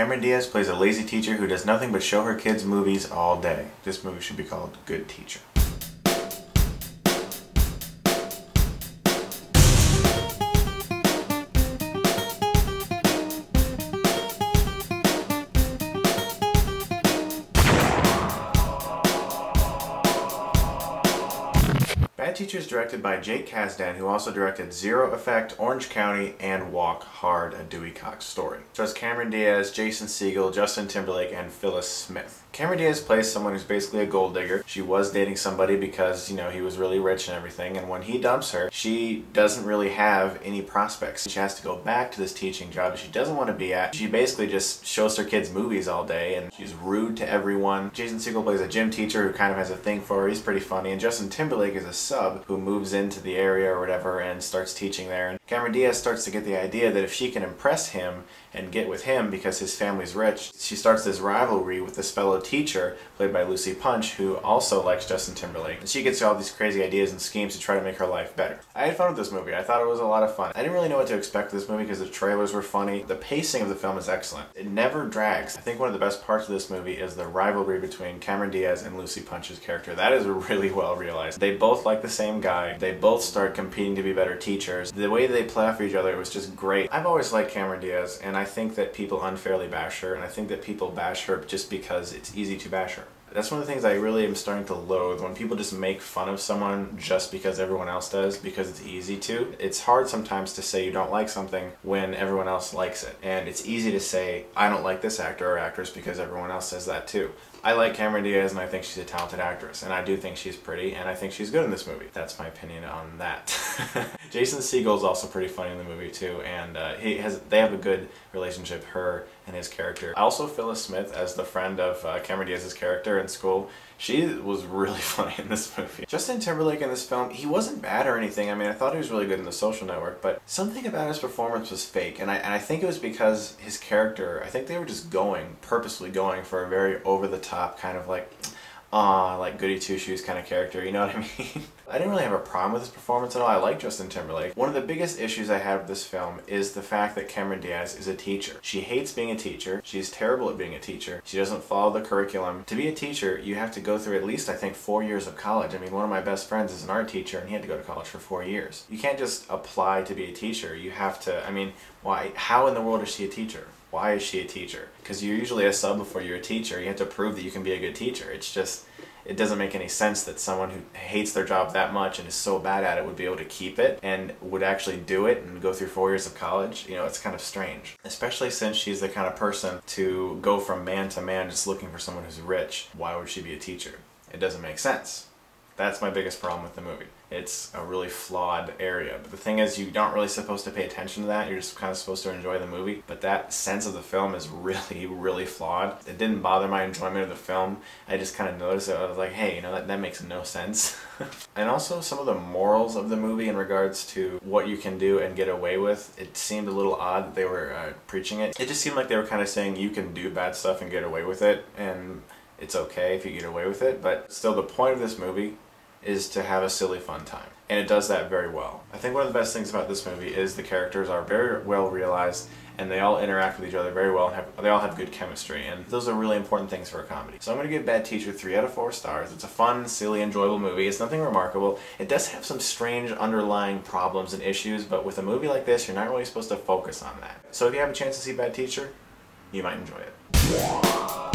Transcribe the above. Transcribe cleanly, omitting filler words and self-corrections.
Cameron Diaz plays a lazy teacher who does nothing but show her kids movies all day. This movie should be called Good Teacher. Bad Teacher is directed by Kasdan, who also directed Zero Effect, Orange County, and Walk Hard, a Dewey Cox story. It stars Cameron Diaz, Jason Segel, Justin Timberlake, and Phyllis Smith. Cameron Diaz plays someone who's basically a gold digger. She was dating somebody because, you know, he was really rich and everything, and when he dumps her, she doesn't really have any prospects. She has to go back to this teaching job that she doesn't want to be at. She basically just shows her kids movies all day, and she's rude to everyone. Jason Segel plays a gym teacher who kind of has a thing for her. He's pretty funny, and Justin Timberlake is a sub who moves into the area or whatever and starts teaching there. And Cameron Diaz starts to get the idea that if she can impress him and get with him because his family's rich, she starts this rivalry with this fellow teacher played by Lucy Punch, who also likes Justin Timberlake. And she gets all these crazy ideas and schemes to try to make her life better. I had fun with this movie. I thought it was a lot of fun. I didn't really know what to expect with this movie because the trailers were funny. The pacing of the film is excellent. It never drags. I think one of the best parts of this movie is the rivalry between Cameron Diaz and Lucy Punch's character. That is really well realized. They both like the same guy. They both start competing to be better teachers. The way they play off each other was just great. I've always liked Cameron Diaz, and I think that people unfairly bash her, and I think that people bash her just because it's easy to bash her. That's one of the things I really am starting to loathe, when people just make fun of someone just because everyone else does, because it's easy to. It's hard sometimes to say you don't like something when everyone else likes it. And it's easy to say, I don't like this actor or actress because everyone else says that too. I like Cameron Diaz and I think she's a talented actress, and I do think she's pretty, and I think she's good in this movie. That's my opinion on that. Jason Segel is also pretty funny in the movie too, and they have a good relationship, her and his character. Also Phyllis Smith as the friend of Cameron Diaz's character in school. She was really funny in this movie. Justin Timberlake in this film, he wasn't bad or anything. I mean, I thought he was really good in The Social Network, but something about his performance was fake, and I think it was because his character, I think they were just purposely going for a very over-the-top kind of like goody two-shoes kind of character, you know what I mean? I didn't really have a problem with his performance at all. I like Justin Timberlake. One of the biggest issues I have with this film is the fact that Cameron Diaz is a teacher. She hates being a teacher. She's terrible at being a teacher. She doesn't follow the curriculum. To be a teacher, you have to go through at least, I think, 4 years of college. I mean, one of my best friends is an art teacher, and he had to go to college for 4 years. You can't just apply to be a teacher. You have to, I mean, why? How in the world is she a teacher? Why is she a teacher? Because you're usually a sub before you're a teacher. You have to prove that you can be a good teacher. It's just, it doesn't make any sense that someone who hates their job that much and is so bad at it would be able to keep it and would actually do it and go through 4 years of college. You know, it's kind of strange. Especially since she's the kind of person to go from man to man just looking for someone who's rich. Why would she be a teacher? It doesn't make sense. That's my biggest problem with the movie. It's a really flawed area. But the thing is, you don't really supposed to pay attention to that. You're just kind of supposed to enjoy the movie. But that sense of the film is really, really flawed. It didn't bother my enjoyment of the film. I just kind of noticed it. I was like, hey, you know, that makes no sense. And also some of the morals of the movie in regards to what you can do and get away with, it seemed a little odd that they were preaching it. It just seemed like they were kind of saying you can do bad stuff and get away with it, and it's okay if you get away with it. But still, the point of this movie is to have a silly fun time, and it does that very well. I think one of the best things about this movie is the characters are very well realized, and they all interact with each other very well, and they all have good chemistry, and those are really important things for a comedy. So I'm going to give Bad Teacher 3 out of 4 stars. It's a fun, silly, enjoyable movie. It's nothing remarkable. It does have some strange underlying problems and issues, but with a movie like this, you're not really supposed to focus on that. So if you have a chance to see Bad Teacher, you might enjoy it.